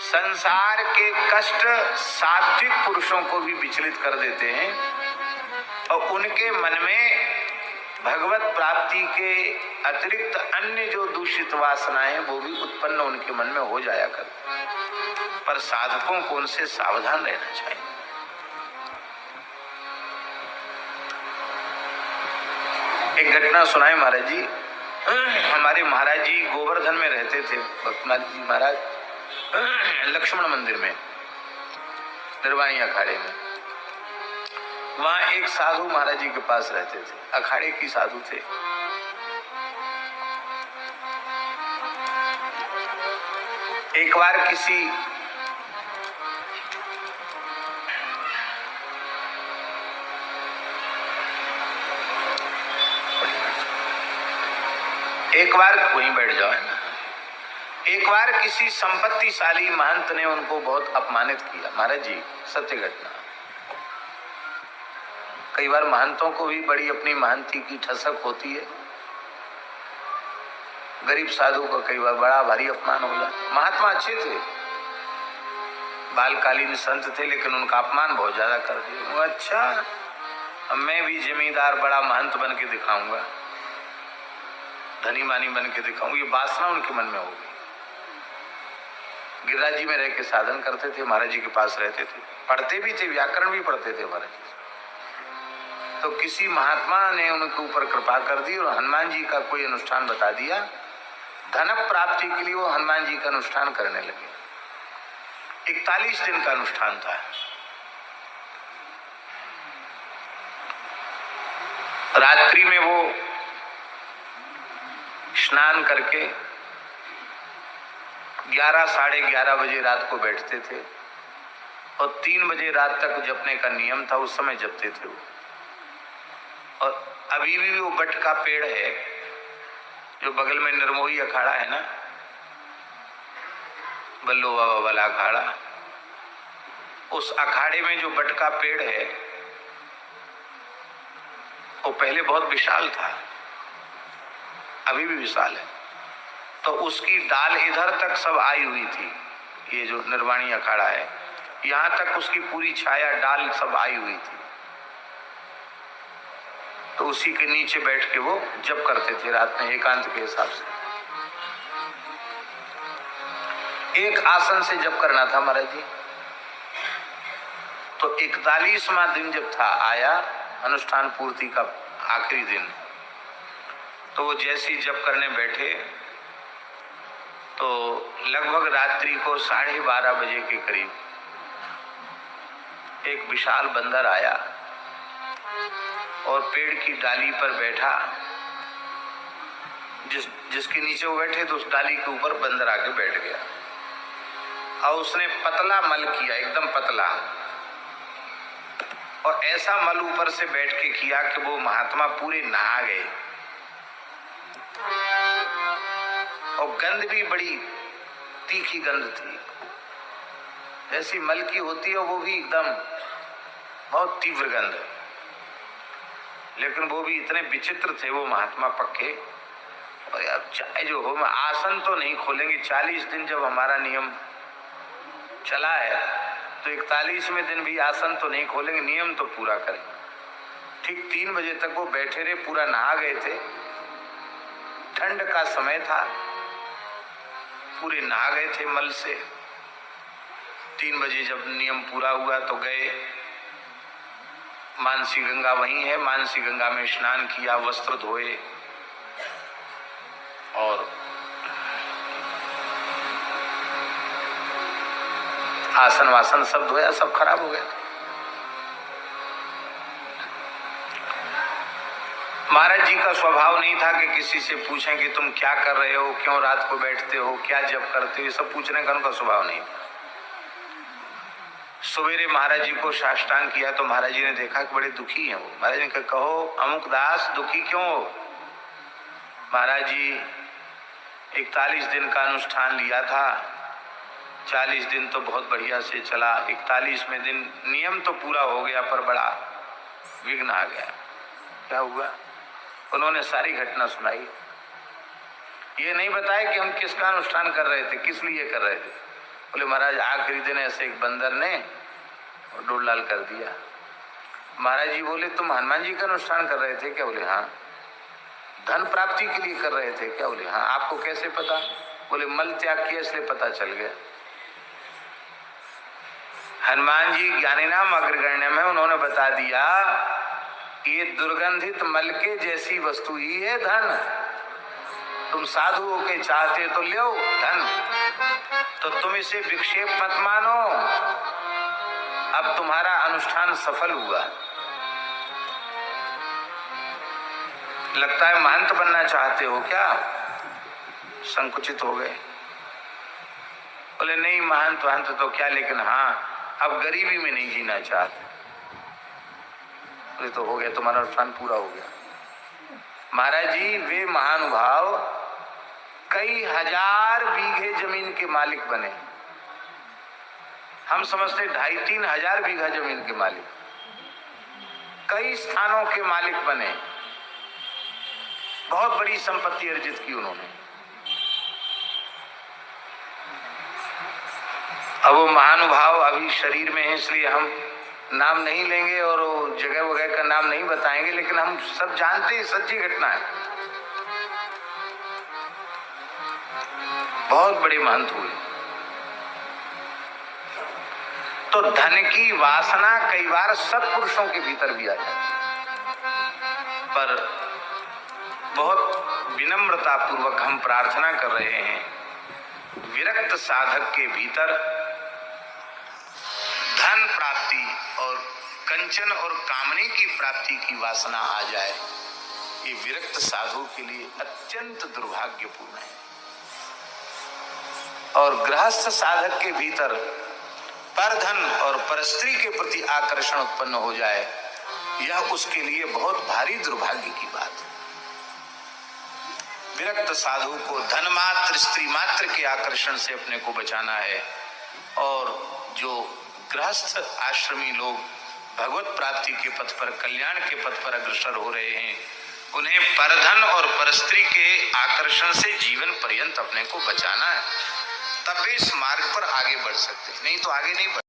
संसार के कष्ट सात्विक पुरुषों को भी विचलित कर देते हैं और उनके मन में भगवत प्राप्ति के अतिरिक्त अन्य जो दूषित वासनाएं हैं वो भी उत्पन्न उनके मन में हो जाया करती। पर साधकों को उनसे सावधान रहना चाहिए। एक घटना सुनाए महाराज जी। हमारे महाराज जी गोवर्धन में रहते थे। भक्तनाथ जी महाराज लक्ष्मण मंदिर में निर्वाणी अखाड़े में, वहां एक साधु महाराज जी के पास रहते थे। अखाड़े की साधु थे। एक बार वहीं बैठ जाओ है ना। एक बार किसी संपत्तिशाली महंत ने उनको बहुत अपमानित किया। महाराज जी सत्य घटना। कई बार महंतों को भी बड़ी अपनी महंती की ठसक होती है। गरीब साधु का कई बार बड़ा भारी अपमान हो जाता। महात्मा अच्छे थे, बालकालीन संत थे, लेकिन उनका अपमान बहुत ज्यादा कर दिया। अच्छा मैं भी जमींदार बड़ा महंत बन के दिखाऊंगा, धनी मानी बन के दिखाऊंगा। ये वासना उनके मन में होगी। गिरिराज जी में रह के साधन करते थे, महाराज जी के पास रहते थे, पढ़ते भी थे, व्याकरण भी पढ़ते थे महाराज जी। तो किसी महात्मा ने उनके ऊपर कृपा कर दी और हनुमान जी का कोई अनुष्ठान बता दिया। धन प्राप्ति के लिए वो हनुमान जी का अनुष्ठान करने लगे। 41 दिन का अनुष्ठान था। रात्रि में वो स्नान करके 11 साढ़े 11 बजे रात को बैठते थे और 3 बजे रात तक जपने का नियम था। उस समय जपते थे वो। और अभी भी वो बट का पेड़ है जो बगल में निर्मोही अखाड़ा है ना, बल्लो बाबा वाला अखाड़ा, उस अखाड़े में जो बट का पेड़ है वो पहले बहुत विशाल था, अभी भी विशाल है। तो उसकी डाल इधर तक सब आई हुई थी। ये जो निर्वाणी अखाड़ा है यहां तक उसकी पूरी छाया डाल सब आई हुई थी। तो उसी के नीचे बैठ के वो जप करते थे रात में एकांत के हिसाब से। एक आसन से जप करना था महाराज जी। तो 41वां दिन जब था आया अनुष्ठान पूर्ति का आखिरी दिन, तो वो जैसे ही जप करने बैठे तो लगभग रात्रि को 12:30 बजे के करीब एक विशाल बंदर आया और पेड़ की डाली पर बैठा। जिसके नीचे वो बैठे तो उस डाली के ऊपर बंदर आके बैठ गया और उसने पतला मल किया, एकदम पतला, और ऐसा मल ऊपर से बैठ के किया कि वो महात्मा पूरे नहा गए। और गंध भी बड़ी तीखी गंध थी, जैसी मल की होती है वो भी एकदम बहुत तीव्र गंध। लेकिन वो भी इतने विचित्र थे वो महात्मा पक्के। और यार चाहे जो हो, मैं आसन तो नहीं खोलेंगे। 40 दिन जब हमारा नियम चला है तो 41वें दिन भी आसन तो नहीं खोलेंगे, नियम तो पूरा करें। ठीक 3 बजे तक वो बैठे रहे, पूरा नहा गए थे। ठंड का समय था, पूरे नहा गए थे मल से। 3 बजे जब नियम पूरा हुआ तो गए, मानसी गंगा वहीं है, मानसी गंगा में स्नान किया, वस्त्र धोए और आसन वासन सब धोया, सब खराब हो गया। महाराज जी का स्वभाव नहीं था कि किसी से पूछें कि तुम क्या कर रहे हो, क्यों रात को बैठते हो, क्या जप करते हो, ये सब पूछने का उनका स्वभाव नहीं था। सवेरे महाराज जी को साष्टांग किया तो महाराज जी ने देखा कि बड़े दुखी हैं वो। महाराज जी ने कहो अमुक दास दुखी क्यों हो? महाराज जी 41 दिन का अनुष्ठान लिया था, 40 दिन तो बहुत बढ़िया से चला, 41वें दिन नियम तो पूरा हो गया पर बड़ा विघ्न आ गया। क्या हुआ? उन्होंने सारी घटना सुनाई। ये नहीं बताया कि हम किसका अनुष्ठान कर रहे थे, किस लिए कर रहे थे। बोले महाराज आखिरी दिन ऐसे एक बंदर ने डोल लाल कर दिया। महाराज जी बोले तुम हनुमान जी का अनुष्ठान कर रहे थे क्या? बोले हाँ। धन प्राप्ति के लिए कर रहे थे क्या? बोले हाँ। आपको कैसे पता? बोले मल त्याग किया इसलिए पता चल गया। हनुमान जी ज्ञानीनाम अग्रगण्य में उन्होंने बता दिया ये दुर्गंधित मल के जैसी वस्तु ही है धन। तुम साधुओं के चाहते तो लो धन, तो तुम इसे विक्षेप मत मानो। अब तुम्हारा अनुष्ठान सफल हुआ। लगता है महंत बनना चाहते हो क्या? संकुचित हो गए। बोले नहीं महंत तो क्या, लेकिन हाँ अब गरीबी में नहीं जीना चाहते। बोले तो हो गया, तुम्हारा अनुष्ठान पूरा हो गया। महाराज जी वे महानुभाव कई हजार बीघे जमीन के मालिक बने। हम समझते 2,500-3 हजार बीघा जमीन के मालिक, कई स्थानों के मालिक बने, बहुत बड़ी संपत्ति अर्जित की उन्होंने। अब वो महानुभाव अभी शरीर में है इसलिए हम नाम नहीं लेंगे और जगह वगैरह का नाम नहीं बताएंगे, लेकिन हम सब जानते हैं सच्ची घटना है। बहुत बड़े महंत हुए। तो धन की वासना कई बार सत्पुरुषों के भीतर भी आ जाती है, पर बहुत विनम्रता पूर्वक हम प्रार्थना कर रहे हैं विरक्त साधक के भीतर धन प्राप्ति और कंचन और कामने की प्राप्ति की वासना आ जाए, ये विरक्त साधु के लिए अत्यंत दुर्भाग्यपूर्ण है। और गृहस्थ साधक के भीतर परधन और परस्त्री के प्रति आकर्षण उत्पन्न हो जाए, यह उसके लिए बहुत भारी दुर्भाग्य की बात है। विरक्त साधु को धन मात्र स्त्री मात्र के आकर्षण से अपने को बचाना है। और जो गृहस्थ आश्रमी लोग भगवत प्राप्ति के पथ पर, कल्याण के पथ पर अग्रसर हो रहे हैं, उन्हें परधन और परस्त्री के आकर्षण से जीवन पर्यंत अपने को बचाना है, तब वे इस मार्ग पर आगे बढ़ सकते हैं, नहीं तो आगे नहीं बढ़।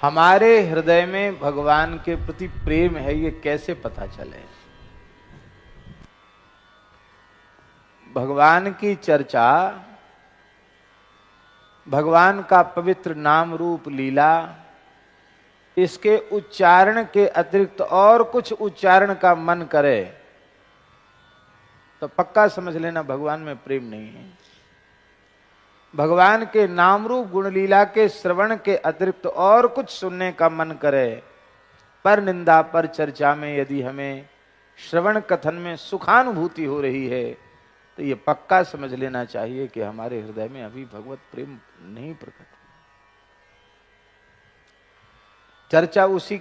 हमारे हृदय में भगवान के प्रति प्रेम है, ये कैसे पता चले? भगवान की चर्चा, भगवान का पवित्र नाम रूप लीला, इसके उच्चारण के अतिरिक्त और कुछ उच्चारण का मन करे तो पक्का समझ लेना भगवान में प्रेम नहीं है। भगवान के नाम रूप गुण लीला के श्रवण के अतिरिक्त और कुछ सुनने का मन करे, पर निंदा पर चर्चा में यदि हमें श्रवण कथन में सुखानुभूति हो रही है, तो ये पक्का समझ लेना चाहिए कि हमारे हृदय में अभी भगवत प्रेम नहीं प्रकट। चर्चा उसी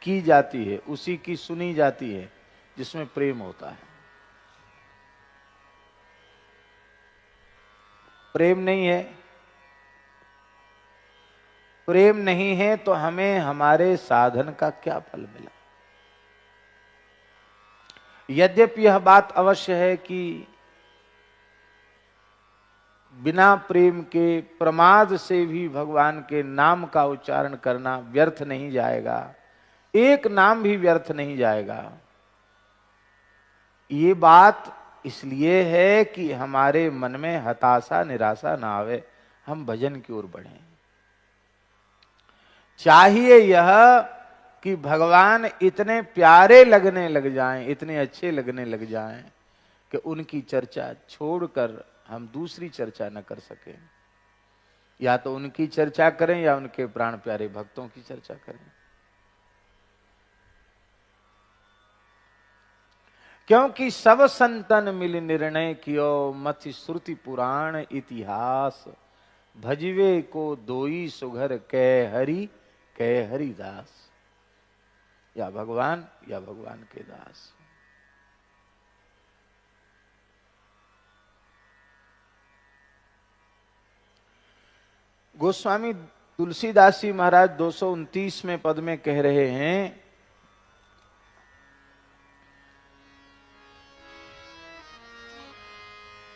की जाती है, उसी की सुनी जाती है जिसमें प्रेम होता है। प्रेम नहीं है, प्रेम नहीं है तो हमें हमारे साधन का क्या फल मिला? यद्यपि यह बात अवश्य है कि बिना प्रेम के प्रमाद से भी भगवान के नाम का उच्चारण करना व्यर्थ नहीं जाएगा, एक नाम भी व्यर्थ नहीं जाएगा। ये बात इसलिए है कि हमारे मन में हताशा निराशा ना आवे, हम भजन की ओर बढ़ें। चाहिए यह कि भगवान इतने प्यारे लगने लग जाएं, इतने अच्छे लगने लग जाएं कि उनकी चर्चा छोड़कर हम दूसरी चर्चा न कर सके। या तो उनकी चर्चा करें या उनके प्राण प्यारे भक्तों की चर्चा करें। क्योंकि सब संतन मिल निर्णय कियो, मति श्रुति पुराण इतिहास, भजवे को दोई सुघर कह हरिदास। या भगवान के दास। गोस्वामी तुलसीदास जी महाराज 229वें पद में कह रहे हैं,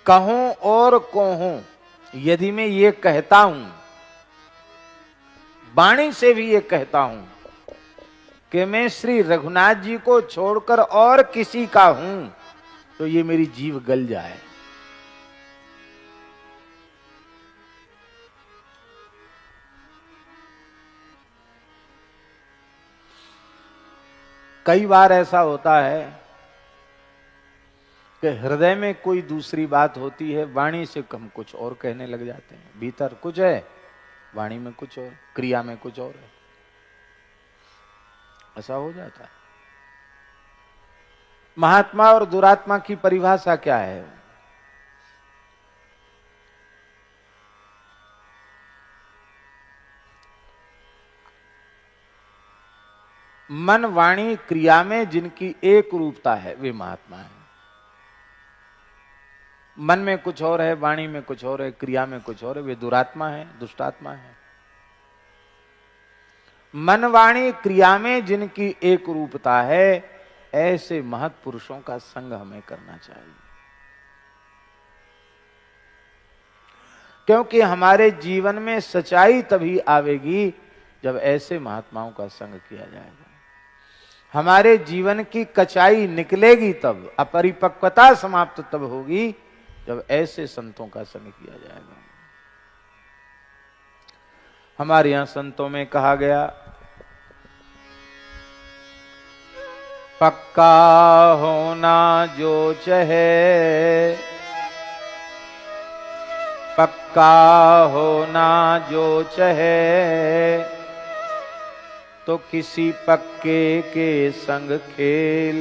कहूं और कहूं, यदि मैं ये कहता हूं, वाणी से भी ये कहता हूं कि मैं श्री रघुनाथ जी को छोड़कर और किसी का हूं, तो ये मेरी जीभ गल जाए। कई बार ऐसा होता है कि हृदय में कोई दूसरी बात होती है, वाणी से हम कुछ और कहने लग जाते हैं। भीतर कुछ है, वाणी में कुछ और, क्रिया में कुछ और है। ऐसा हो जाता है। महात्मा और दुरात्मा की परिभाषा क्या है? मन वाणी क्रिया में जिनकी एक रूपता है वे महात्मा है। मन में कुछ और है, वाणी में कुछ और है, क्रिया में कुछ और है, वे दुरात्मा है, दुष्टात्मा है। मन वाणी क्रिया में जिनकी एक रूपता है, ऐसे महत् पुरुषों का संग हमें करना चाहिए, क्योंकि हमारे जीवन में सच्चाई तभी आवेगी जब ऐसे महात्माओं का संग किया जाएगा। हमारे जीवन की कचाई निकलेगी तब, अपरिपक्वता समाप्त तब होगी जब ऐसे संतों का संग किया जाएगा। हमारे यहां संतों में कहा गया, पक्का होना जो चाहे, पक्का होना जो चाहे, तो किसी पक्के के संग खेल,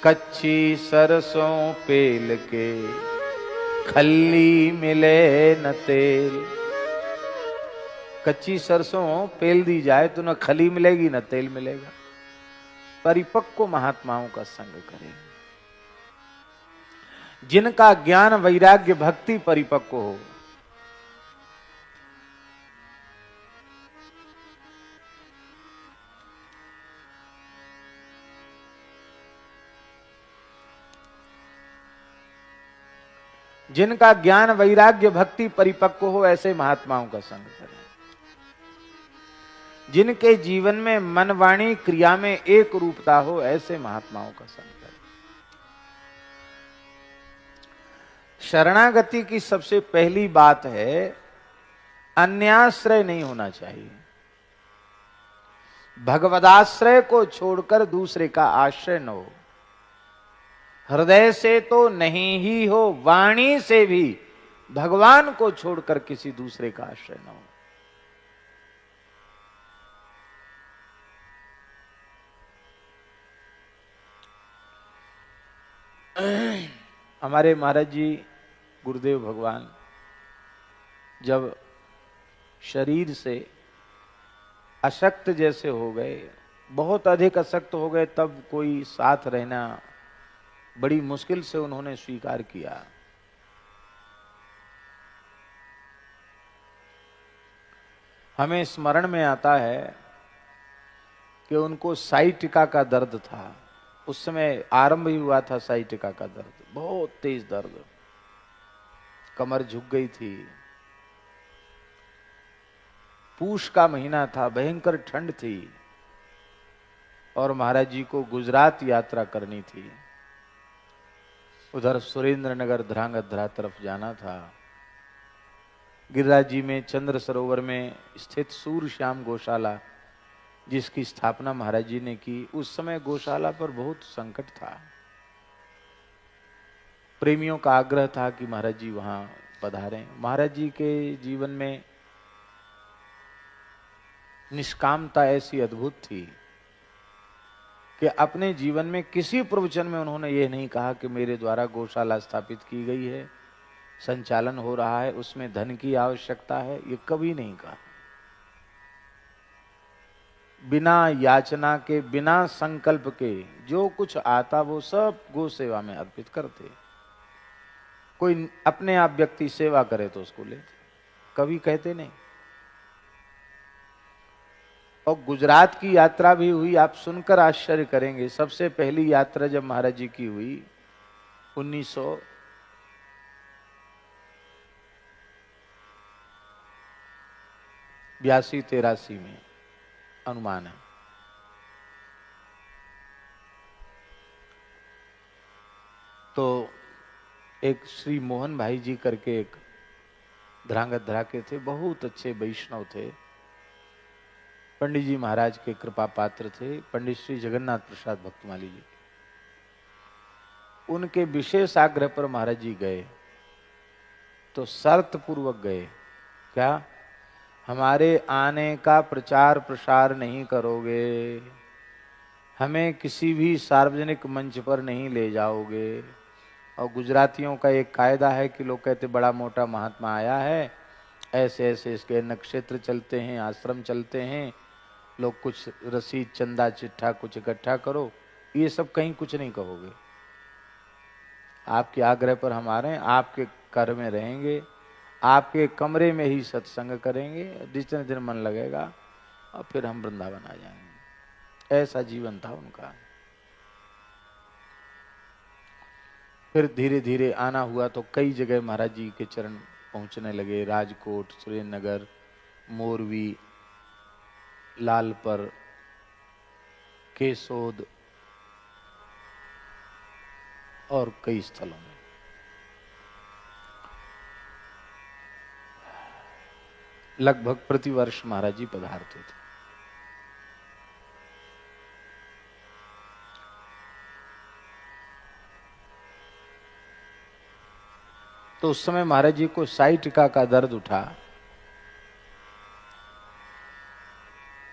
कच्ची सरसों पेल के खल्ली मिले न तेल। कच्ची सरसों पेल दी जाए तो न खली मिलेगी न तेल मिलेगा। परिपक्व महात्माओं का संग करें, जिनका ज्ञान वैराग्य भक्ति परिपक्व हो। जिनका ज्ञान वैराग्य भक्ति परिपक्व हो, ऐसे महात्माओं का संग करें। जिनके जीवन में मन वाणी क्रिया में एक रूपता हो, ऐसे महात्माओं का संग करें। शरणागति की सबसे पहली बात है, अन्याश्रय नहीं होना चाहिए। भगवदाश्रय को छोड़कर दूसरे का आश्रय न हो। हृदय से तो नहीं ही हो, वाणी से भी भगवान को छोड़कर किसी दूसरे का आश्रय न हो। हमारे महाराज जी गुरुदेव भगवान जब शरीर से अशक्त जैसे हो गए, बहुत अधिक अशक्त हो गए, तब कोई साथ रहना बड़ी मुश्किल से उन्होंने स्वीकार किया। हमें स्मरण में आता है कि उनको साइटिका का दर्द था। उस समय आरंभ ही हुआ था साइटिका का दर्द, बहुत तेज दर्द, कमर झुक गई थी। पूष का महीना था, भयंकर ठंड थी और महाराज जी को गुजरात यात्रा करनी थी। उधर सुरेंद्रनगर ध्रांगध्रा तरफ जाना था। गिरिराज जी में चंद्र सरोवर में स्थित सूर्य श्याम गौशाला, जिसकी स्थापना महाराज जी ने की, उस समय गौशाला पर बहुत संकट था। प्रेमियों का आग्रह था कि महाराज जी वहां पधारें। महाराज जी के जीवन में निष्कामता ऐसी अद्भुत थी कि अपने जीवन में किसी प्रवचन में उन्होंने ये नहीं कहा कि मेरे द्वारा गौशाला स्थापित की गई है, संचालन हो रहा है, उसमें धन की आवश्यकता है, ये कभी नहीं कहा। बिना याचना के, बिना संकल्प के जो कुछ आता वो सब गौ सेवा में अर्पित करते। कोई अपने आप व्यक्ति सेवा करे तो उसको लेते, कभी कहते नहीं। और गुजरात की यात्रा भी हुई, आप सुनकर आश्चर्य करेंगे। सबसे पहली यात्रा जब महाराज जी की हुई 1982-83 में अनुमान है। तो एक श्री मोहन भाई जी करके एक धरांगध्रा के थे, बहुत अच्छे वैष्णव थे, पंडित जी महाराज के कृपा पात्र थे, पंडित श्री जगन्नाथ प्रसाद भक्तमाली जी। उनके विशेष आग्रह पर महाराज जी गए, तो शर्त पूर्वक गए। क्या? हमारे आने का प्रचार प्रसार नहीं करोगे, हमें किसी भी सार्वजनिक मंच पर नहीं ले जाओगे। और गुजरातियों का एक कायदा है कि लोग कहते बड़ा मोटा महात्मा आया है, ऐसे ऐसे इसके नक्षत्र चलते हैं, आश्रम चलते हैं, लोग कुछ रसीद चंदा चिट्ठा कुछ इकट्ठा करो, ये सब कहीं कुछ नहीं कहोगे। आपके आग्रह पर हम आ रहे हैं, आपके घर में रहेंगे, आपके कमरे में ही सत्संग करेंगे, जितने दिन मन लगेगा, और फिर हम वृंदावन आ जाएंगे। ऐसा जीवन था उनका। फिर धीरे धीरे आना हुआ तो कई जगह महाराज जी के चरण पहुंचने लगे। राजकोट, सुरेंद्रनगर, मोरवी, लालपर, केसोद और कई स्थलों में। लगभग प्रतिवर्ष महाराज जी पधारते थे। तो उस समय महाराज जी को साइटिका का दर्द उठा,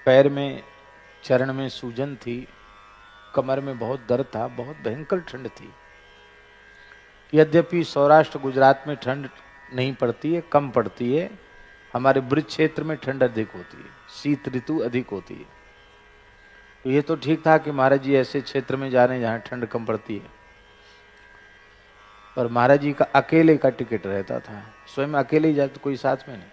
पैर में चरण में सूजन थी, कमर में बहुत दर्द था, बहुत भयंकर ठंड थी। यद्यपि सौराष्ट्र गुजरात में ठंड नहीं पड़ती है, कम पड़ती है, हमारे ब्रज क्षेत्र में ठंड अधिक होती है, शीत ऋतु अधिक होती है। तो ये तो ठीक था कि महाराज जी ऐसे क्षेत्र में जा रहे हैं जहाँ ठंड कम पड़ती है, पर महाराज जी का अकेले का टिकट रहता था, स्वयं अकेले ही जाते, कोई साथ में नहीं।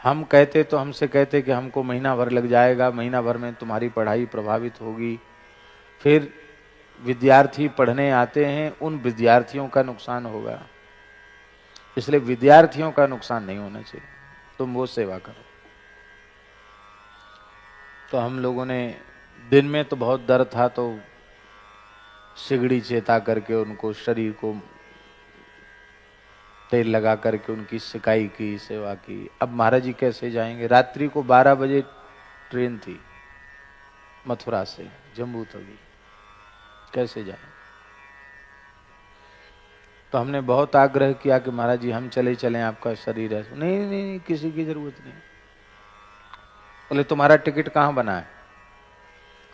हम कहते तो हमसे कहते कि हमको महीना भर लग जाएगा, महीना भर में तुम्हारी पढ़ाई प्रभावित होगी। फिर विद्यार्थी पढ़ने आते हैं, उन विद्यार्थियों का नुकसान होगा, इसलिए विद्यार्थियों का नुकसान नहीं होना चाहिए, तुम वो सेवा करो। तो हम लोगों ने दिन में तो बहुत दर्द था, तो सिगड़ी चेता करके उनको शरीर को तेल लगा करके उनकी सिकाई की, सेवा की। अब महाराज जी कैसे जाएंगे? रात्रि को 12 बजे ट्रेन थी मथुरा से जम्मू तवी, कैसे जाएं? तो हमने बहुत आग्रह किया कि महाराज जी हम चले चलें, आपका शरीर है। नहीं नहीं नहीं, किसी की जरूरत नहीं। बोले तुम्हारा टिकट कहाँ बना है?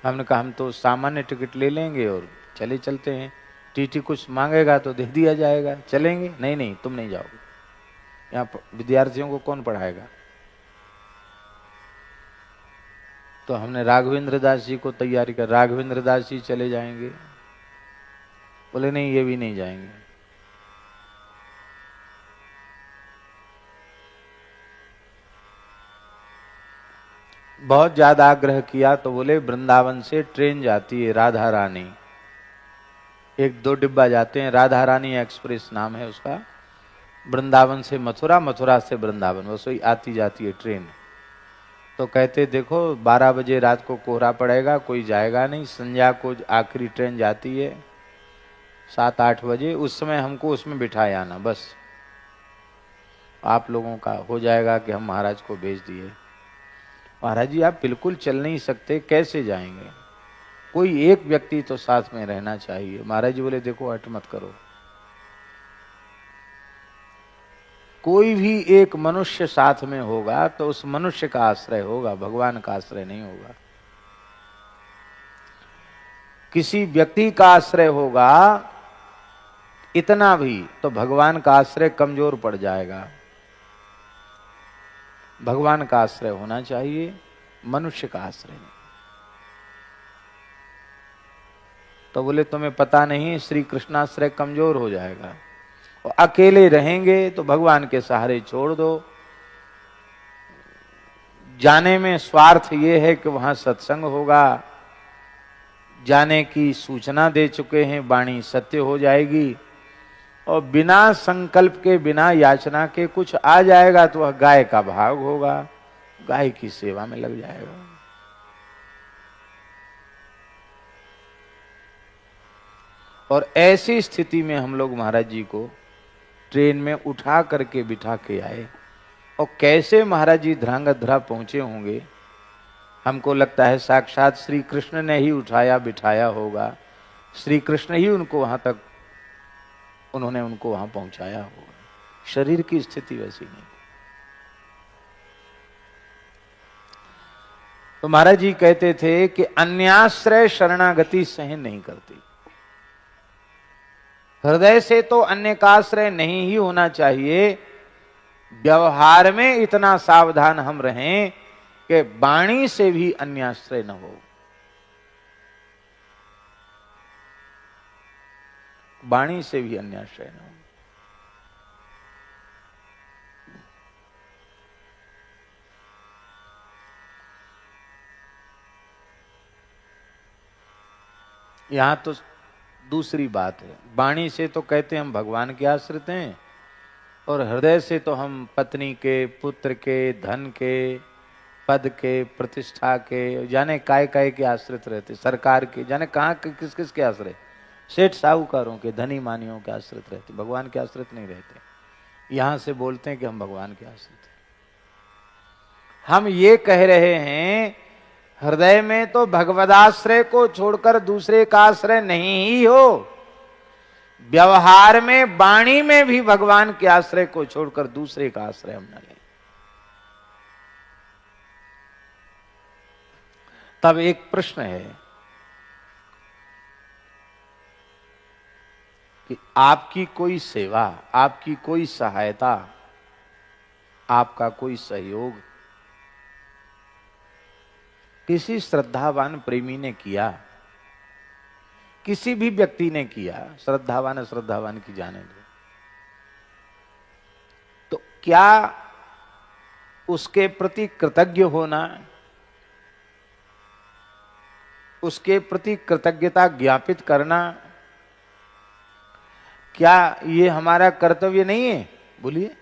हमने कहा हम तो सामान्य टिकट ले लेंगे और चले चलते हैं, टीटी कुछ मांगेगा तो दे दिया जाएगा, चलेंगे। नहीं नहीं, तुम नहीं जाओगे, यहाँ विद्यार्थियों को कौन पढ़ाएगा? तो हमने राघवेंद्र दास जी को तैयारी कर, राघवेंद्र दास जी चले जाएंगे। बोले नहीं, ये भी नहीं जाएंगे। बहुत ज्यादा आग्रह किया तो बोले वृंदावन से ट्रेन जाती है राधा रानी, 1-2 डिब्बा जाते हैं, राधा रानी एक्सप्रेस नाम है उसका, वृंदावन से मथुरा, मथुरा से वृंदावन, बस वही आती जाती है ट्रेन। तो कहते देखो 12 बजे रात को कोहरा पड़ेगा, कोई जाएगा नहीं, संध्या को आखिरी ट्रेन जाती है 7-8 बजे, उस समय हमको उसमें बिठाए आना, बस आप लोगों का हो जाएगा कि हम महाराज को भेज दिए। महाराज जी आप बिल्कुल चल नहीं सकते, कैसे जाएंगे? कोई एक व्यक्ति तो साथ में रहना चाहिए। महाराज जी बोले देखो हट मत करो, कोई भी एक मनुष्य साथ में होगा तो उस मनुष्य का आश्रय होगा, भगवान का आश्रय नहीं होगा। किसी व्यक्ति का आश्रय होगा इतना भी तो भगवान का आश्रय कमजोर पड़ जाएगा। भगवान का आश्रय होना चाहिए, मनुष्य का आश्रय नहीं। तो बोले तुम्हें पता नहीं, श्री कृष्णाश्रय कमजोर हो जाएगा, और अकेले रहेंगे तो भगवान के सहारे छोड़ दो। जाने में स्वार्थ ये है कि वहां सत्संग होगा, जाने की सूचना दे चुके हैं, वाणी सत्य हो जाएगी और बिना संकल्प के, बिना याचना के कुछ आ जाएगा तो वह गाय का भाग होगा, गाय की सेवा में लग जाएगा। और ऐसी स्थिति में हम लोग महाराज जी को ट्रेन में उठा करके बिठा के आए और कैसे महाराज जी ध्रांगध्रा पहुंचे होंगे। हमको लगता है साक्षात श्री कृष्ण ने ही उठाया बिठाया होगा, श्री कृष्ण ही उनको वहां तक, उन्होंने उनको वहां पहुंचाया होगा। शरीर की स्थिति वैसी नहीं। तो महाराज जी कहते थे कि अन्याश्रय शरणागति सहन नहीं करती। हृदय से तो अन्य का आश्रय नहीं ही होना चाहिए, व्यवहार में इतना सावधान हम रहें कि वाणी से भी अन्याश्रय न हो। वाणी से भी अन्याश्रय न हो। यहां तो दूसरी बात है। वाणी से तो कहते हैं हम भगवान के आश्रित हैं, और हृदय से तो हम पत्नी के, पुत्र के, धन के, पद के, प्रतिष्ठा के, जाने काय काय के आश्रित रहते, सरकार के, जाने कहाँ के, किस किस के आश्रित, सेठ साहूकारों के, धनी मानियों के आश्रित रहते, भगवान के आश्रित नहीं रहते। यहां से बोलते हैं कि हम भगवान के आश्रित हैं। हम ये कह रहे हैं हृदय में तो भगवदाश्रय को छोड़कर दूसरे का आश्रय नहीं ही हो, व्यवहार में, वाणी में भी भगवान के आश्रय को छोड़कर दूसरे का आश्रय हम न लें। तब एक प्रश्न है कि आपकी कोई सेवा, आपकी कोई सहायता, आपका कोई सहयोग किसी श्रद्धावान प्रेमी ने किया, किसी भी व्यक्ति ने किया, श्रद्धावान अश्रद्धावान की जाने दो, तो क्या उसके प्रति कृतज्ञ होना, उसके प्रति कृतज्ञता ज्ञापित करना, क्या ये हमारा कर्तव्य नहीं है? बोलिए।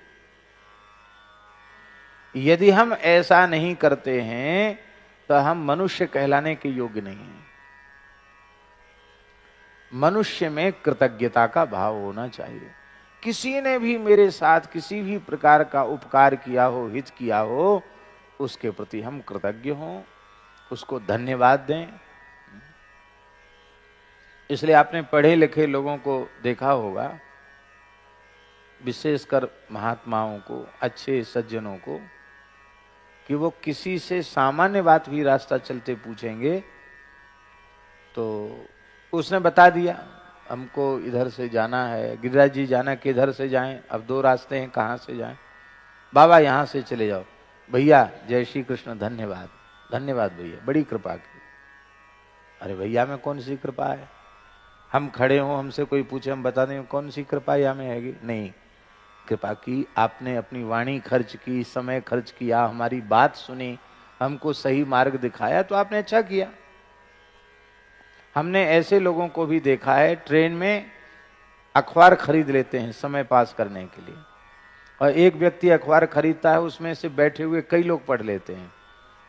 यदि हम ऐसा नहीं करते हैं तो हम मनुष्य कहलाने के योग्य नहीं हैं। मनुष्य में कृतज्ञता का भाव होना चाहिए। किसी ने भी मेरे साथ किसी भी प्रकार का उपकार किया हो, हित किया हो, उसके प्रति हम कृतज्ञ हों, उसको धन्यवाद दें। इसलिए आपने पढ़े लिखे लोगों को देखा होगा, विशेषकर महात्माओं को, अच्छे सज्जनों को, कि वो किसी से सामान्य बात भी रास्ता चलते पूछेंगे तो उसने बता दिया हमको इधर से जाना है, गिरिराज जी जाना, किधर से जाएं, अब 2 रास्ते हैं, कहाँ से जाएं? बाबा यहाँ से चले जाओ। भैया जय श्री कृष्ण, धन्यवाद, धन्यवाद भैया, बड़ी कृपा की। अरे भैया में कौन सी कृपा है? हम खड़े हों, हमसे कोई पूछे, हम बता दें कौन सी कृपा या में हैगी? नहीं, कृपा की, आपने अपनी वाणी खर्च की, समय खर्च किया, हमारी बात सुनी, हमको सही मार्ग दिखाया, तो आपने अच्छा किया। हमने ऐसे लोगों को भी देखा है, ट्रेन में अखबार खरीद लेते हैं समय पास करने के लिए, और एक व्यक्ति अखबार खरीदता है, उसमें से बैठे हुए कई लोग पढ़ लेते हैं।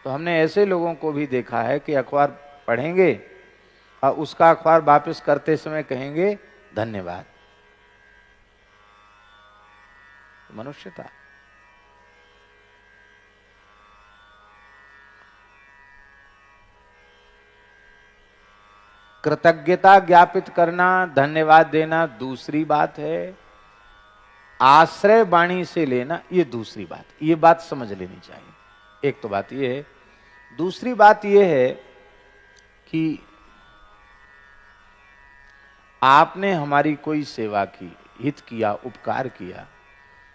तो हमने ऐसे लोगों को भी देखा है कि अखबार पढ़ेंगे और उसका अखबार वापस करते समय कहेंगे धन्यवाद। मनुष्यता। कृतज्ञता ज्ञापित करना, धन्यवाद देना दूसरी बात है, आश्रय वाणी से लेना ये दूसरी बात। ये बात समझ लेनी चाहिए। एक तो बात ये है, दूसरी बात ये है कि आपने हमारी कोई सेवा की, हित किया, उपकार किया,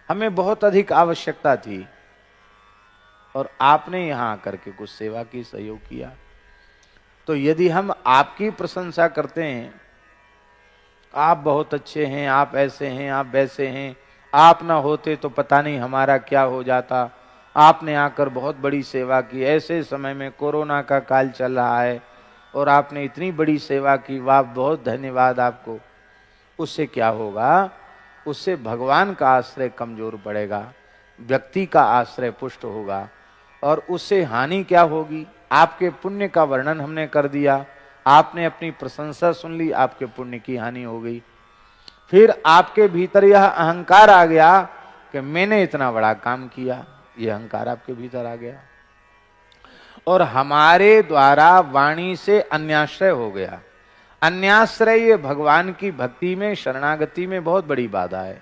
हमें बहुत अधिक आवश्यकता थी और आपने यहां आकर के कुछ सेवा की, सहयोग किया, तो यदि हम आपकी प्रशंसा करते हैं, आप बहुत अच्छे हैं, आप ऐसे हैं, आप वैसे हैं, आप ना होते तो पता नहीं हमारा क्या हो जाता, आपने आकर बहुत बड़ी सेवा की, ऐसे समय में कोरोना का काल चल रहा है और आपने इतनी बड़ी सेवा की, वाह बहुत धन्यवाद आपको। उससे क्या होगा, उससे भगवान का आश्रय कमजोर पड़ेगा, व्यक्ति का आश्रय पुष्ट होगा। और उससे हानि क्या होगी, आपके पुण्य का वर्णन हमने कर दिया, आपने अपनी प्रशंसा सुन ली, आपके पुण्य की हानि हो गई। फिर आपके भीतर यह अहंकार आ गया कि मैंने इतना बड़ा काम किया, यह अहंकार आपके भीतर आ गया और हमारे द्वारा वाणी से अन्याश्रय हो गया। अन्याश्रय ये भगवान की भक्ति में, शरणागति में बहुत बड़ी बाधा है।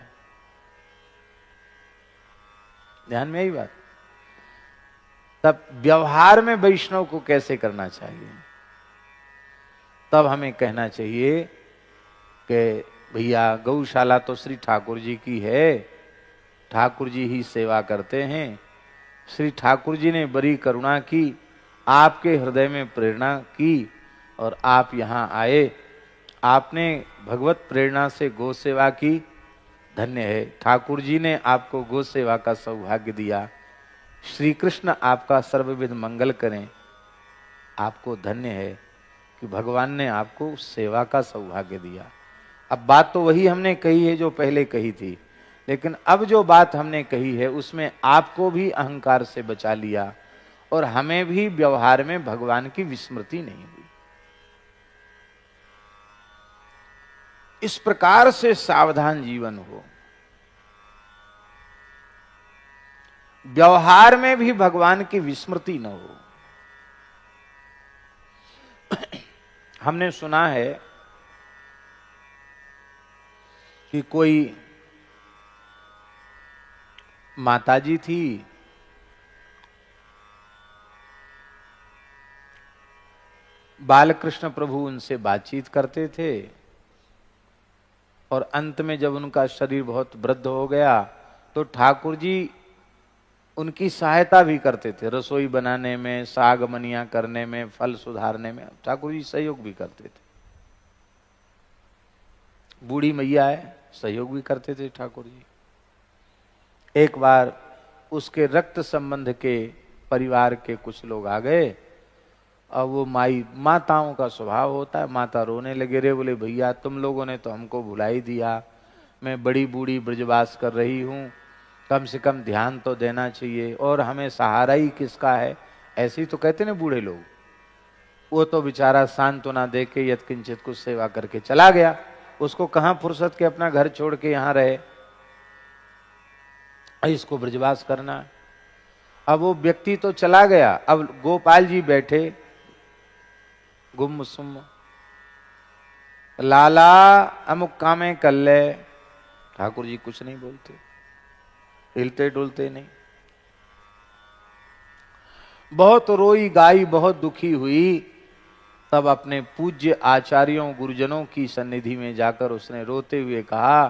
ध्यान में आई बात। तब व्यवहार में वैष्णव को कैसे करना चाहिए, तब हमें कहना चाहिए कि भैया गौशाला तो श्री ठाकुर जी की है, ठाकुर जी ही सेवा करते हैं। श्री ठाकुर जी ने बड़ी करुणा की, आपके हृदय में प्रेरणा की और आप यहाँ आए, आपने भगवत प्रेरणा से गौ सेवा की, धन्य है। ठाकुर जी ने आपको गौ सेवा का सौभाग्य दिया, श्री कृष्ण आपका सर्वविध मंगल करें, आपको धन्य है कि भगवान ने आपको सेवा का सौभाग्य दिया। अब बात तो वही हमने कही है जो पहले कही थी, लेकिन अब जो बात हमने कही है उसमें आपको भी अहंकार से बचा लिया और हमें भी व्यवहार में भगवान की विस्मृति नहीं हुई। इस प्रकार से सावधान जीवन हो, व्यवहार में भी भगवान की विस्मृति न हो। हमने सुना है कि कोई माताजी थी, बालकृष्ण प्रभु उनसे बातचीत करते थे और अंत में जब उनका शरीर बहुत वृद्ध हो गया तो ठाकुर जी उनकी सहायता भी करते थे, रसोई बनाने में, साग मनिया करने में, फल सुधारने में ठाकुर जी सहयोग भी करते थे। बूढ़ी मैया है, सहयोग भी करते थे ठाकुर जी। एक बार उसके रक्त संबंध के परिवार के कुछ लोग आ गए और वो माताओं का स्वभाव होता है, माता रोने लगे रे, बोले भैया तुम लोगों ने तो हमको भुला ही दिया, मैं बड़ी बूढ़ी ब्रजवास कर रही हूँ, कम से कम ध्यान तो देना चाहिए, और हमें सहारा ही किसका है, ऐसे ही तो कहते ना बूढ़े लोग। वो तो बेचारा सांत्वना दे के यत्किंचित कुछ सेवा करके चला गया, उसको कहाँ फुर्सत के अपना घर छोड़ के यहाँ रहे, इसको ब्रजवास करना। अब वो व्यक्ति तो चला गया, अब गोपाल जी बैठे गुम सुम, लाला अमुक कामे कर ले, ठाकुर जी कुछ नहीं बोलते, हिलते डुलते नहीं। बहुत रोई गाई, बहुत दुखी हुई, तब अपने पूज्य आचार्यों गुरुजनों की सन्निधि में जाकर उसने रोते हुए कहा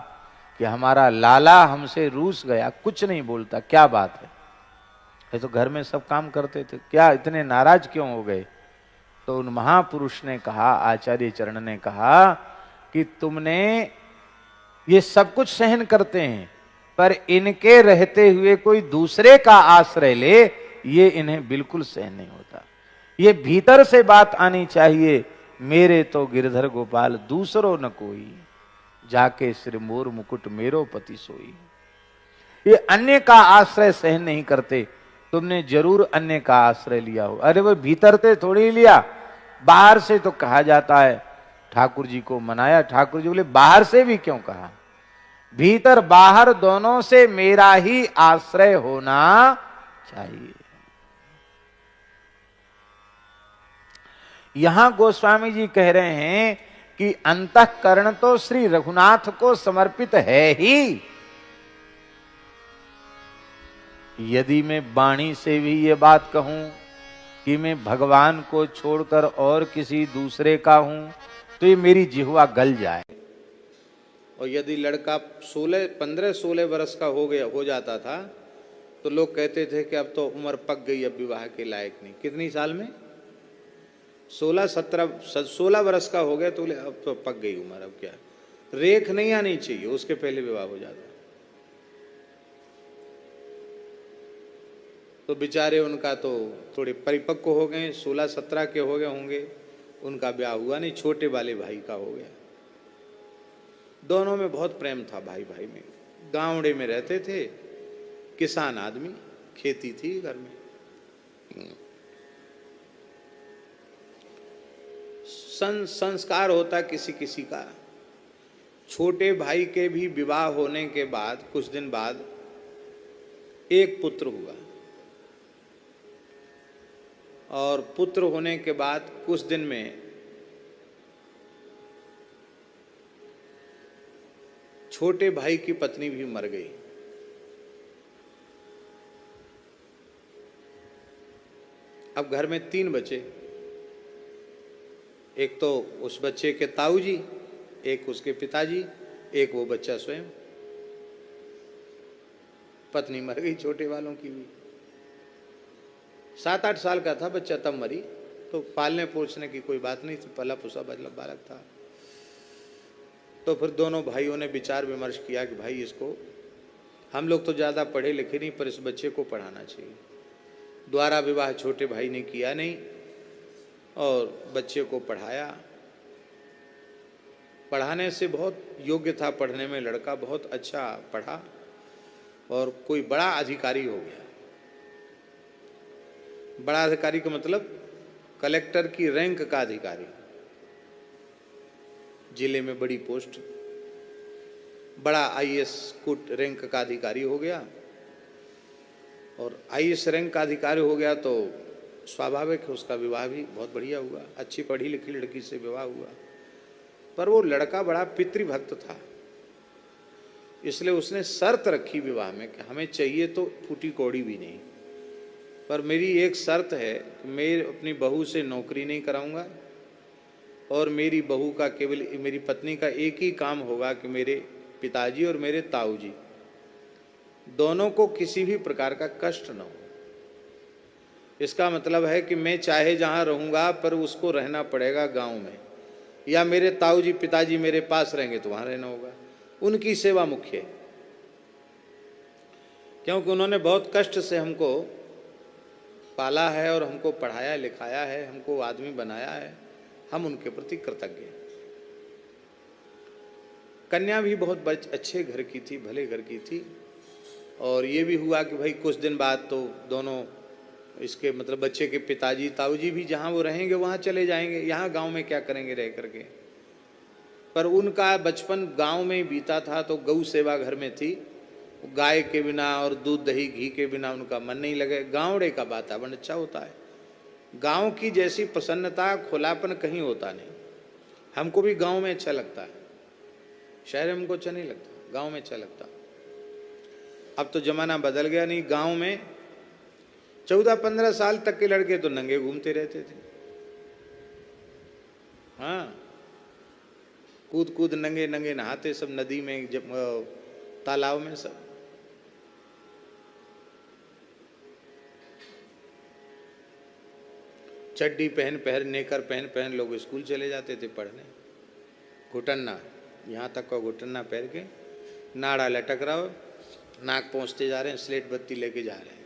कि हमारा लाला हमसे रूस गया, कुछ नहीं बोलता, क्या बात है, ये तो घर में सब काम करते थे, क्या इतने नाराज क्यों हो गए। तो उन महापुरुष ने कहा, आचार्य चरण ने कहा कि तुमने ये सब कुछ सहन करते हैं पर इनके रहते हुए कोई दूसरे का आश्रय ले, ये इन्हें बिल्कुल सहन नहीं होता। ये भीतर से बात आनी चाहिए, मेरे तो गिरधर गोपाल दूसरो न कोई, जाके श्री मोर मुकुट मेरो पति सोई। ये अन्य का आश्रय सहन नहीं करते, तुमने जरूर अन्य का आश्रय लिया हो। अरे वो भीतर से थोड़ी लिया, बाहर से तो कहा जाता है। ठाकुर जी को मनाया, ठाकुर जी बोले बाहर से भी क्यों कहा, भीतर बाहर दोनों से मेरा ही आश्रय होना चाहिए। यहां गोस्वामी जी कह रहे हैं कि अंतःकरण तो श्री रघुनाथ को समर्पित है ही, यदि मैं वाणी से भी ये बात कहूं कि मैं भगवान को छोड़कर और किसी दूसरे का हूं तो ये मेरी जिह्वा गल जाए। और यदि लड़का 15-16 वर्ष का हो जाता था तो लोग कहते थे कि अब तो उम्र पक गई, अब विवाह के लायक नहीं। कितनी साल में, 16 वर्ष का हो गया तो बोले अब तो पक गई उम्र, अब क्या, रेख नहीं आनी चाहिए, उसके पहले विवाह हो जाता। तो बेचारे उनका तो थोड़े परिपक्व हो गए, 16-17 के हो गए होंगे उनका ब्याह हुआ नहीं, छोटे वाले भाई का हो गया। दोनों में बहुत प्रेम था, भाई भाई में। गांवड़े में रहते थे, किसान आदमी, खेती थी घर में। संस्कार होता किसी किसी का। छोटे भाई के भी विवाह होने के बाद कुछ दिन बाद एक पुत्र हुआ, और पुत्र होने के बाद कुछ दिन में छोटे भाई की पत्नी भी मर गई। अब घर में 3 बच्चे, एक तो उस बच्चे के ताऊ जी, एक उसके पिताजी, एक वो बच्चा स्वयं। पत्नी मर गई छोटे वालों की भी। 7-8 साल का था बच्चा तब मरी, तो पालने पोसने की कोई बात नहीं थी, पला पुसा बालक था। तो फिर दोनों भाइयों ने विचार विमर्श किया कि भाई इसको, हम लोग तो ज़्यादा पढ़े लिखे नहीं, पर इस बच्चे को पढ़ाना चाहिए। द्वारा विवाह छोटे भाई ने किया नहीं और बच्चे को पढ़ाया। पढ़ाने से बहुत योग्य था पढ़ने में लड़का, बहुत अच्छा पढ़ा और कोई बड़ा अधिकारी हो गया। बड़ा अधिकारी का मतलब कलेक्टर की रैंक का अधिकारी, जिले में बड़ी पोस्ट, बड़ा आईएएस कुट रैंक का अधिकारी हो गया। और आईएएस रैंक का अधिकारी हो गया तो स्वाभाविक है उसका विवाह भी बहुत बढ़िया हुआ, अच्छी पढ़ी लिखी लड़की से विवाह हुआ। पर वो लड़का बड़ा पितृभक्त था, इसलिए उसने शर्त रखी विवाह में कि हमें चाहिए तो फूटी कौड़ी भी नहीं, पर मेरी एक शर्त है कि मैं अपनी बहू से नौकरी नहीं कराऊंगा और मेरी बहू का केवल, मेरी पत्नी का एक ही काम होगा कि मेरे पिताजी और मेरे ताऊ जी दोनों को किसी भी प्रकार का कष्ट न हो। इसका मतलब है कि मैं चाहे जहाँ रहूँगा पर उसको रहना पड़ेगा गांव में, या मेरे ताऊ जी पिताजी मेरे पास रहेंगे तो वहाँ रहना होगा। उनकी सेवा मुख्य है, क्योंकि उन्होंने बहुत कष्ट से हमको पाला है और हमको पढ़ाया लिखाया है, हमको आदमी बनाया है, हम उनके प्रति कृतज्ञ हैं। कन्या भी बहुत अच्छे घर की थी, भले घर की थी। और ये भी हुआ कि भाई कुछ दिन बाद तो दोनों, इसके मतलब बच्चे के पिताजी ताऊ जी भी जहाँ वो रहेंगे वहाँ चले जाएंगे, यहाँ गांव में क्या करेंगे रह करके। पर उनका बचपन गांव में ही बीता था, तो गौ सेवा घर में थी, गाय के बिना और दूध दही घी के बिना उनका मन नहीं लगे। गाँवड़े का वातावरण अच्छा होता है, गांव की जैसी प्रसन्नता खुलापन कहीं होता नहीं। हमको भी गांव में अच्छा लगता है, शहर में हमको अच्छा नहीं लगता, गांव में अच्छा लगता। अब तो जमाना बदल गया, नहीं गांव में 14-15 साल तक के लड़के तो नंगे घूमते रहते थे। हाँ, कूद कूद नंगे नंगे नहाते सब नदी में, जब तालाब में सब। चड्डी पहन नेकर पहन लोग स्कूल चले जाते थे पढ़ने। घुटन्ना, यहाँ तक का घुटन्ना पहन के, नाड़ा लटक रहा हो, नाक पहुँचते जा रहे हैं, स्लेट बत्ती लेके जा रहे हैं।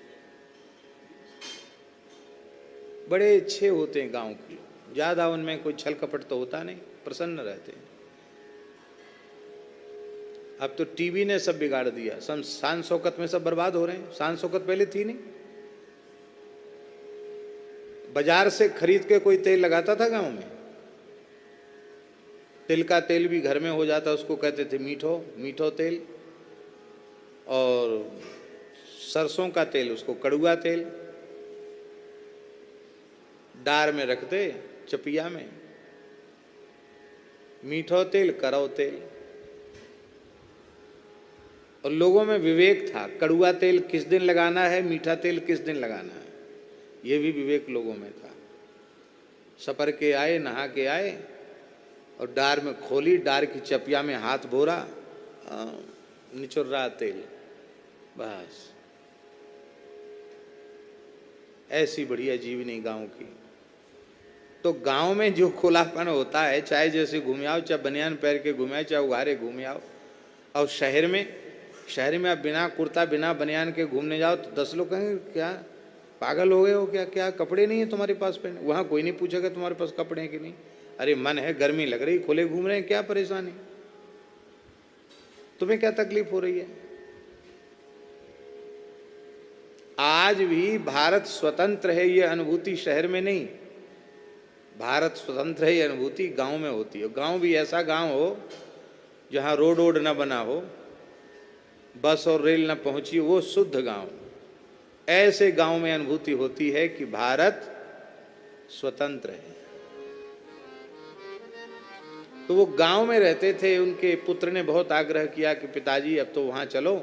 बड़े अच्छे होते हैं गांव के लोग, ज़्यादा उनमें कोई छल कपट तो होता नहीं, प्रसन्न रहते हैं। अब तो टीवी ने सब बिगाड़ दिया, सब शान शौकत में सब बर्बाद हो रहे हैं। शान शौकत पहले थी नहीं, बाजार से खरीद के कोई तेल लगाता था गांव में, तिल का तेल भी घर में हो जाता, उसको कहते थे मीठो तेल, और सरसों का तेल उसको कड़ुआ तेल, डार में रखते चपिया में, मीठो तेल करौ तेल। और लोगों में विवेक था, कड़ुआ तेल किस दिन लगाना है, मीठा तेल किस दिन लगाना है, ये भी विवेक लोगों में था। सपर के आए, नहा के आए और डार में खोली, डार की चपिया में हाथ भोरा, निचुर रहा तेल, बस। ऐसी बढ़िया जीवनी गांव की। तो गांव में जो खुलापन होता है, चाहे जैसे घूम आओ, चाहे बनियान पहन के घूम आओ, चाहे उघारे घूम आओ। और शहर में आप बिना कुर्ता बिना बनियान के घूमने जाओ तो 10 लोग कहेंगे क्या पागल हो गए हो क्या? क्या कपड़े नहीं है तुम्हारे पास पहने? वहां कोई नहीं पूछेगा तुम्हारे पास कपड़े हैं कि नहीं। अरे मन है, गर्मी लग रही, खुले घूम रहे हैं, क्या परेशानी? तुम्हें क्या तकलीफ हो रही है? आज भी भारत स्वतंत्र है, ये अनुभूति शहर में नहीं। भारत स्वतंत्र है, ये अनुभूति गांव में होती है। गांव भी ऐसा गांव हो जहां रोड वोड न बना हो, बस और रेल न पहुंची, वो शुद्ध गांव। ऐसे गांव में अनुभूति होती है कि भारत स्वतंत्र है। तो वो गांव में रहते थे। उनके पुत्र ने बहुत आग्रह किया कि पिताजी अब तो वहां चलो।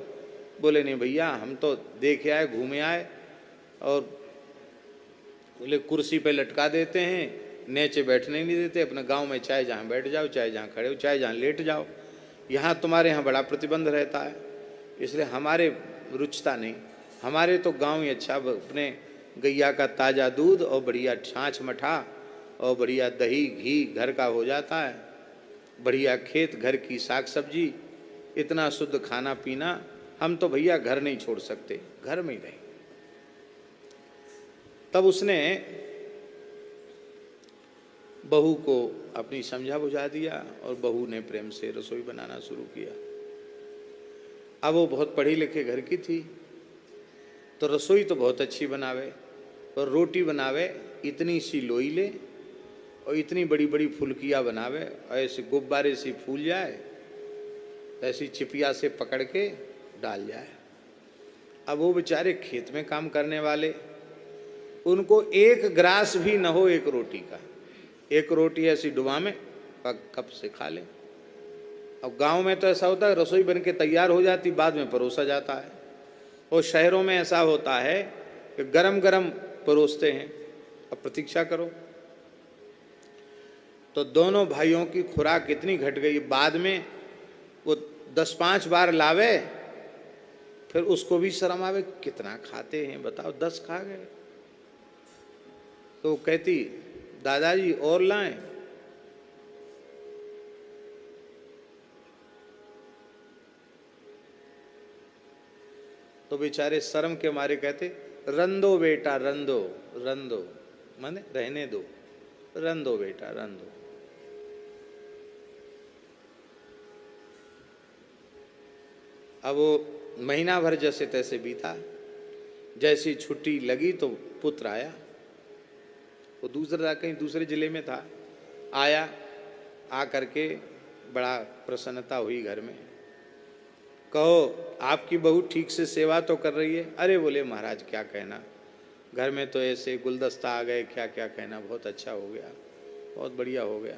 बोले नहीं भैया, हम तो देखे आए, घूमे आए। और बोले कुर्सी पे लटका देते हैं, नीचे बैठने नहीं देते। अपने गांव में चाहे जहां बैठ जाओ, चाहे जहां खड़े हो, चाहे जहां लेट जाओ। यहाँ तुम्हारे यहाँ बड़ा प्रतिबंध रहता है, इसलिए हमारे रुचता नहीं। हमारे तो गांव ही अच्छा। अपने गैया का ताज़ा दूध और बढ़िया छाछ मठा और बढ़िया दही घी घर का हो जाता है, बढ़िया खेत, घर की साग सब्जी, इतना शुद्ध खाना पीना। हम तो भैया घर नहीं छोड़ सकते, घर में ही रहे। तब उसने बहू को अपनी समझा बुझा दिया और बहू ने प्रेम से रसोई बनाना शुरू किया। अब वो बहुत पढ़ी लिखे घर की थी, तो रसोई तो बहुत अच्छी बनावे, और रोटी बनावे इतनी सी लोई ले और इतनी बड़ी बड़ी फुलकियाँ बनावे, ऐसे गुब्बारे से फूल जाए, ऐसी चिपिया से पकड़ के डाल जाए। अब वो बेचारे खेत में काम करने वाले, उनको एक ग्रास भी न हो एक रोटी का। एक रोटी ऐसी डुबा में कप से खा ले। अब गांव में तो ऐसा होता है, रसोई बन के तैयार हो जाती, बाद में परोसा जाता है। और शहरों में ऐसा होता है कि गरम गरम परोसते हैं। अब प्रतीक्षा करो। तो दोनों भाइयों की खुराक इतनी घट गई, बाद में वो 10-5 बार लावे, फिर उसको भी शर्म आवे, कितना खाते हैं बताओ, 10 खा गए। तो कहती दादाजी और लाएं। तो बेचारे शर्म के मारे कहते रंदो बेटा रंदो, रंदो माने रहने दो, रंदो बेटा रंदो। अब वो महीना भर जैसे तैसे बीता। जैसी छुट्टी लगी तो पुत्र आया। वो कहीं दूसरे जिले में था। आया, आ करके बड़ा प्रसन्नता हुई घर में। कहो आपकी बहू ठीक से सेवा तो कर रही है? अरे बोले महाराज क्या कहना, घर में तो ऐसे गुलदस्ता आ गए, क्या क्या कहना, बहुत अच्छा हो गया, बहुत बढ़िया हो गया।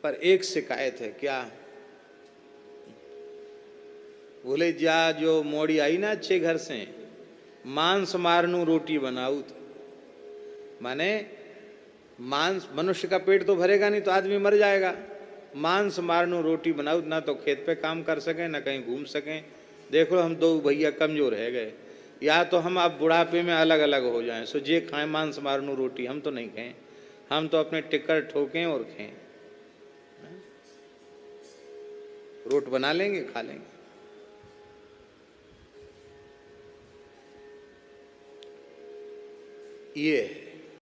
पर एक शिकायत है। क्या? बोले जा जो मोड़ी आई ना अच्छे घर से, मांस मारनू रोटी बनाऊ। माने मांस, मनुष्य का पेट तो भरेगा नहीं तो आदमी मर जाएगा। मांस मारनू रोटी बनाऊ, ना तो खेत पे काम कर सकें ना कहीं घूम सकें। देख लो हम दो भैया कमजोर रह गए, या तो हम अब बुढ़ापे में अलग अलग हो जाएं, सो जे खाएं मांस मारनू रोटी, हम तो नहीं खाएं। हम तो अपने टिक्कर ठोकें और खाएं, रोट बना लेंगे खा लेंगे। ये है